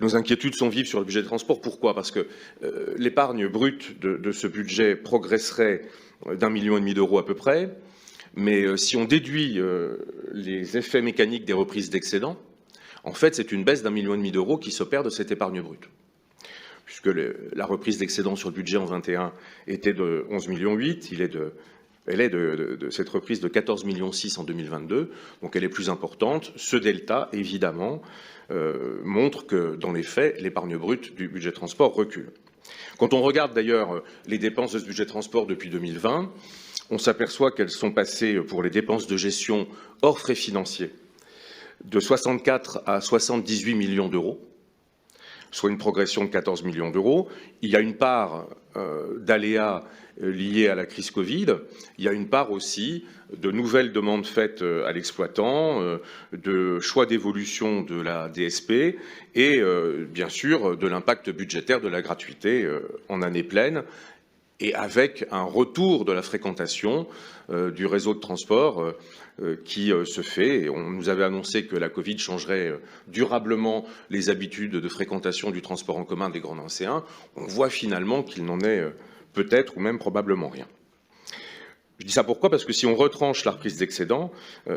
Nos inquiétudes sont vives sur le budget de transport. Pourquoi? Parce que l'épargne brute de ce budget progresserait d'1,5 million d'euros à peu près. Mais si on déduit les effets mécaniques des reprises d'excédents, en fait, c'est une baisse d'1,5 million d'euros qui s'opère de cette épargne brute. Puisque la reprise d'excédents sur le budget en 21 était de 11,8 millions, elle est de cette reprise de 14,6 millions en 2022, donc elle est plus importante. Ce delta, évidemment, montre que, dans les faits, l'épargne brute du budget transport recule. Quand on regarde d'ailleurs les dépenses de ce budget transport depuis 2020, on s'aperçoit qu'elles sont passées, pour les dépenses de gestion hors frais financiers, de 64 à 78 millions d'euros, soit une progression de 14 millions d'euros. Il y a une part d'aléas liés à la crise Covid. Il y a une part aussi de nouvelles demandes faites à l'exploitant, de choix d'évolution de la DSP et bien sûr de l'impact budgétaire de la gratuité en année pleine, et avec un retour de la fréquentation du réseau de transport qui se fait. Et on nous avait annoncé que la Covid changerait durablement les habitudes de fréquentation du transport en commun des grands nancéens. On voit finalement qu'il n'en est peut-être ou même probablement rien. Je dis ça pourquoi? Parce que si on retranche la reprise d'excédents,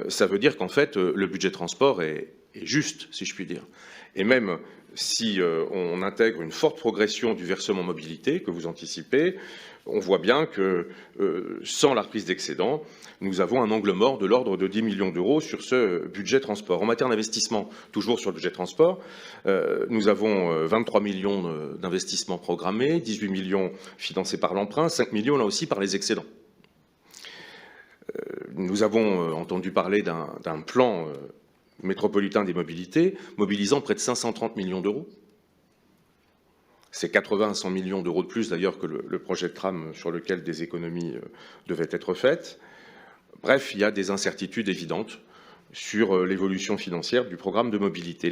ça veut dire qu'en fait, le budget transport est juste, si je puis dire. Et même si on intègre une forte progression du versement mobilité que vous anticipez, on voit bien que sans la reprise d'excédents, nous avons un angle mort de l'ordre de 10 millions d'euros sur ce budget transport. En matière d'investissement, toujours sur le budget transport, nous avons 23 millions d'investissements programmés, 18 millions financés par l'emprunt, 5 millions là aussi par les excédents. Nous avons entendu parler d'un plan métropolitain des mobilités, mobilisant près de 530 millions d'euros. C'est 80 à 100 millions d'euros de plus d'ailleurs que le projet de tram sur lequel des économies devaient être faites. Bref, il y a des incertitudes évidentes sur l'évolution financière du programme de mobilité.